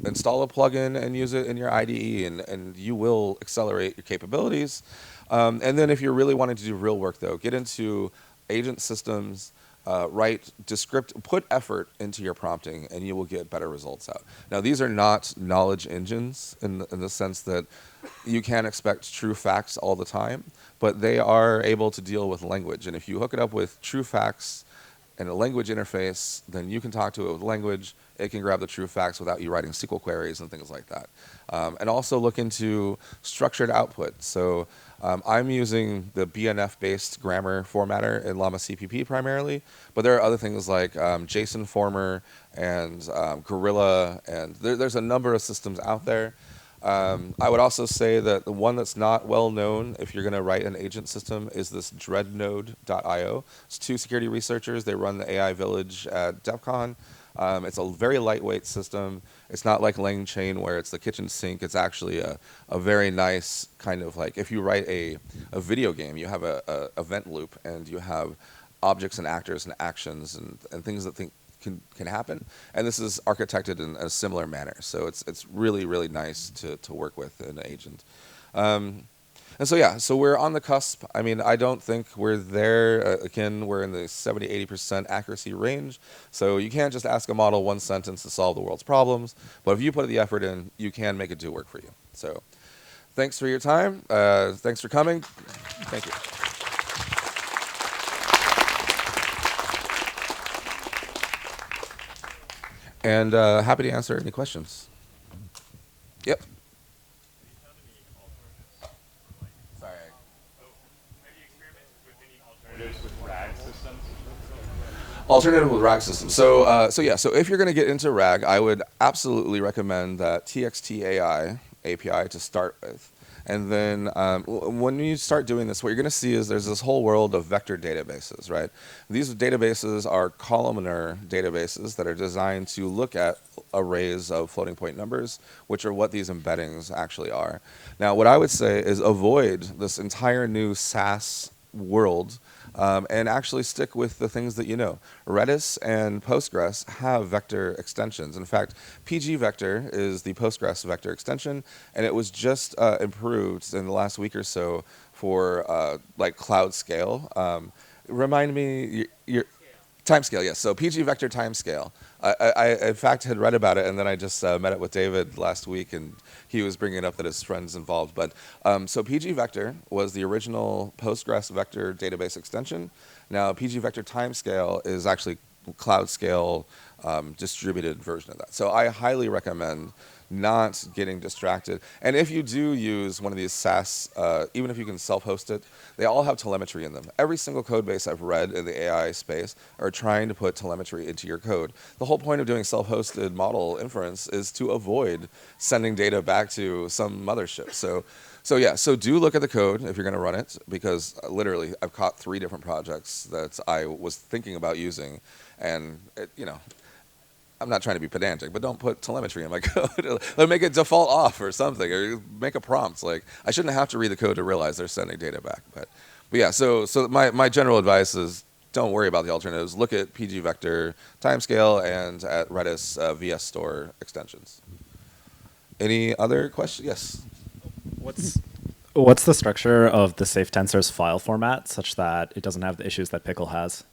install a plugin and use it in your IDE, and you will accelerate your capabilities. And then if you're really wanting to do real work, though, get into agent systems, put effort into your prompting, and you will get better results out. Now, these are not knowledge engines in the sense that you can't expect true facts all the time, but they are able to deal with language. And if you hook it up with true facts and a language interface, then you can talk to it with language. It can grab the true facts without you writing SQL queries and things like that. And also look into structured output. So I'm using the BNF-based grammar formatter in Llama CPP primarily, but there are other things like JSON Former and Gorilla, and there's a number of systems out there. I would also say that the one that's not well known, if you're going to write an agent system, is this dreadnode.io. It's two security researchers. They run the AI Village at DEF CON. It's a very lightweight system. It's not like LangChain where it's the kitchen sink. It's actually a very nice kind of like, if you write a video game, you have a event loop, and you have objects and actors and actions and things that can happen. And this is architected in a similar manner. So it's really, really nice to work with an agent. And so, yeah, so we're on the cusp. I mean, I don't think we're there. Again, we're in the 70, 80% accuracy range. So you can't just ask a model one sentence to solve the world's problems. But if you put the effort in, you can make it do work for you. So thanks for your time. Thanks for coming. Thank you. And happy to answer any questions. Yep. Sorry. Alternative with RAG systems. So if you're going to get into RAG, I would absolutely recommend that TXT AI API to start with. And then when you start doing this, what you're going to see is there's this whole world of vector databases, right? These databases are columnar databases that are designed to look at arrays of floating point numbers, which are what these embeddings actually are. Now, what I would say is avoid this entire new SAS world and actually stick with the things that you know. Redis and Postgres have vector extensions. In fact, PG Vector is the Postgres vector extension, and it was just improved in the last week or so for like cloud scale. Remind me, your timescale, yes. So PG Vector timescale. In fact, had read about it, and then I just met up with David last week, and he was bringing it up that his friend's involved. But so PG Vector was the original Postgres vector database extension. Now PG Vector timescale is actually cloud scale distributed version of that. So I highly recommend not getting distracted. And if you do use one of these SaaS, even if you can self-host it, they all have telemetry in them. Every single code base I've read in the AI space are trying to put telemetry into your code. The whole point of doing self-hosted model inference is to avoid sending data back to some mothership. So do look at the code if you're going to run it, because literally I've caught 3 different projects that I was thinking about using, and I'm not trying to be pedantic, but don't put telemetry in my code. Like, make it default off or something, or make a prompt. Like, I shouldn't have to read the code to realize they're sending data back. But yeah, so my general advice is don't worry about the alternatives. Look at PG Vector timescale and at Redis VS Store extensions. Any other questions? Yes. What's the structure of the safe tensor's file format such that it doesn't have the issues that Pickle has?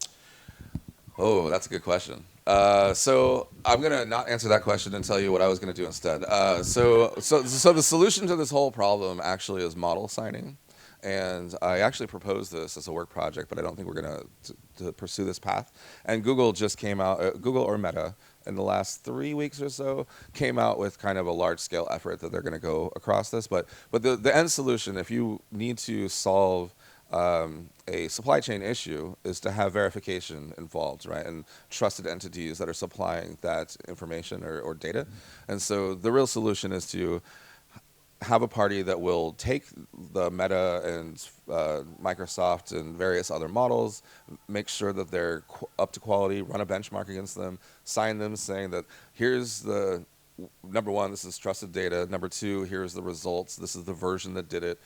Oh, that's a good question. So I'm gonna not answer that question and tell you what I was gonna do instead. So the solution to this whole problem actually is model signing, and I actually proposed this as a work project, but I don't think we're gonna to pursue this path. And Google just came out, Google or Meta, in the last 3 weeks or so, came out with kind of a large scale effort that they're gonna go across this. But the end solution, if you need to solve a supply chain issue, is to have verification involved, right? And trusted entities that are supplying that information or data. And so the real solution is to have a party that will take the Meta and Microsoft and various other models, make sure that they're up to quality, run a benchmark against them, sign them saying that here's the number one, this is trusted data. Number 2, here's the results. This is the version that did it.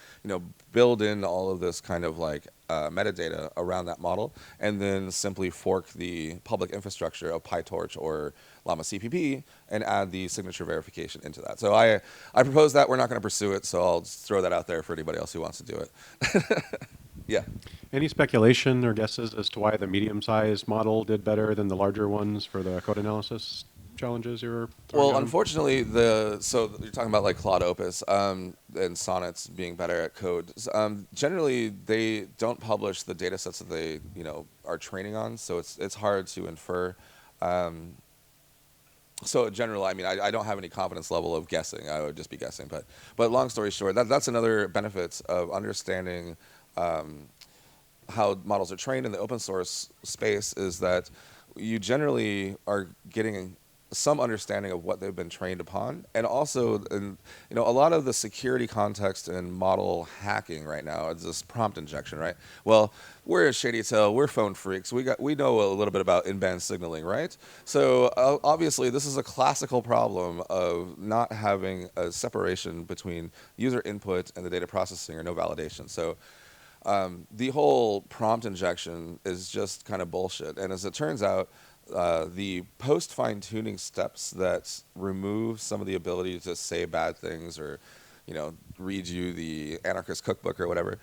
Build in all of this kind of like metadata around that model, and then simply fork the public infrastructure of PyTorch or Llama CPP and add the signature verification into that. So I propose that. We're not going to pursue it, so I'll just throw that out there for anybody else who wants to do it. Yeah. Any speculation or guesses as to why the medium-sized model did better than the larger ones for the code analysis challenges you were throwing Well, out? unfortunately, so you're talking about like Claude Opus and Sonnets being better at code. Generally, they don't publish the data sets that they are training on, so it's hard to infer. So in general, I mean, I don't have any confidence level of guessing. I would just be guessing. But long story short, that's another benefit of understanding how models are trained in the open source space, is that you generally are getting some understanding of what they've been trained upon, and also, a lot of the security context in model hacking right now is this prompt injection, right? Well, we're a shady tail, we're phone freaks, we know a little bit about in-band signaling, right? So obviously, this is a classical problem of not having a separation between user input and the data processing, or no validation. So the whole prompt injection is just kind of bullshit, and as it turns out, the post fine-tuning steps that remove some of the ability to say bad things or, read you the anarchist cookbook or whatever,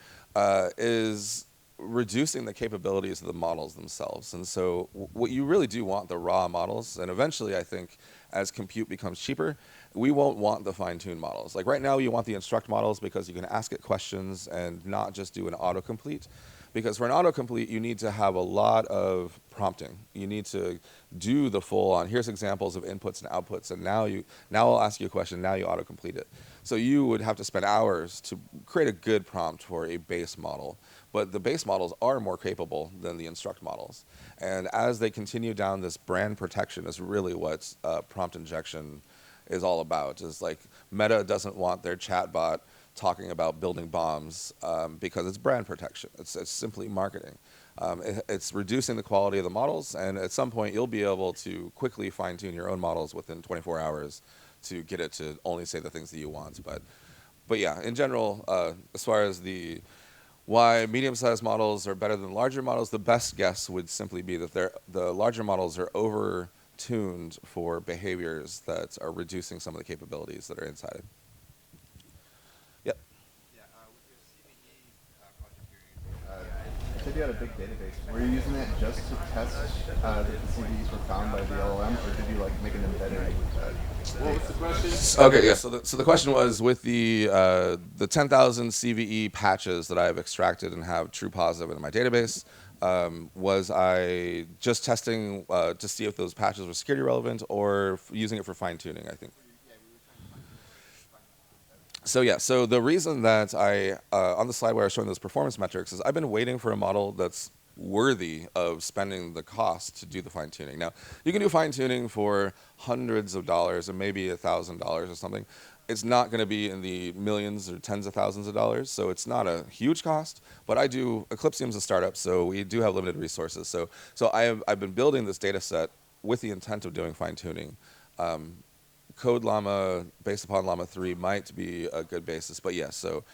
is reducing the capabilities of the models themselves. And so what you really do want the raw models, and eventually I think as compute becomes cheaper, we won't want the fine-tuned models. Like right now you want the instruct models because you can ask it questions and not just do an autocomplete. Because for an autocomplete, you need to have a lot of prompting. You need to do the full on, here's examples of inputs and outputs, and now I'll ask you a question, now you autocomplete it. So you would have to spend hours to create a good prompt for a base model. But the base models are more capable than the instruct models. And as they continue down this brand protection is really what prompt injection is all about. Is like Meta doesn't want their chatbot talking about building bombs because it's brand protection. It's simply marketing. It's reducing the quality of the models, and at some point you'll be able to quickly fine-tune your own models within 24 hours to get it to only say the things that you want. But yeah, in general, as far as Why medium-sized models are better than larger models, the best guess would simply be that the larger models are over-tuned for behaviors that are reducing some of the capabilities that are inside it. Yep. Yeah, with your CVE project you said you had a big database. Were you using it just to test that the CVEs were found by the LLMs, or did you like make an embedded? What was the question? Okay, yeah. So the question was with the 10,000 CVE patches that I have extracted and have true positive in my database. Was I just testing to see if those patches were security relevant, or using it for fine tuning? I think. So yeah, so the reason that I, on the slide where I was showing those performance metrics is I've been waiting for a model that's worthy of spending the cost to do the fine tuning. Now, you can do fine tuning for hundreds of dollars and maybe $1,000 or something. It's not going to be in the millions or tens of thousands of dollars, so it's not a huge cost. But Eclipseum's a startup, so we do have limited resources. So I've been building this data set with the intent of doing fine tuning. Code Llama, based upon Llama 3, might be a good basis. But yes, so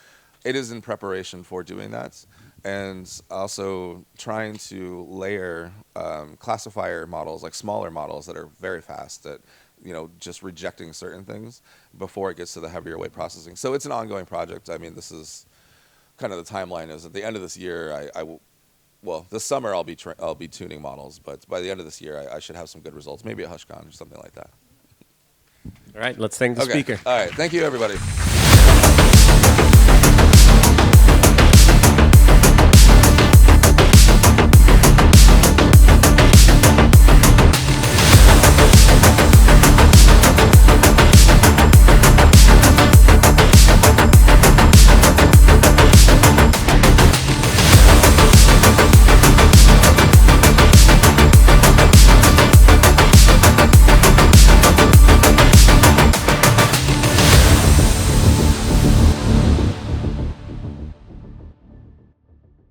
it is in preparation for doing that. And also trying to layer classifier models, like smaller models that are very fast at, just rejecting certain things before it gets to the heavier weight processing. So it's an ongoing project. I mean, this is kind of the timeline is at the end of this year, this summer I'll be tuning models, but by the end of this year, I should have some good results, maybe a HushCon or something like that. All right, let's thank the speaker. All right, thank you, everybody.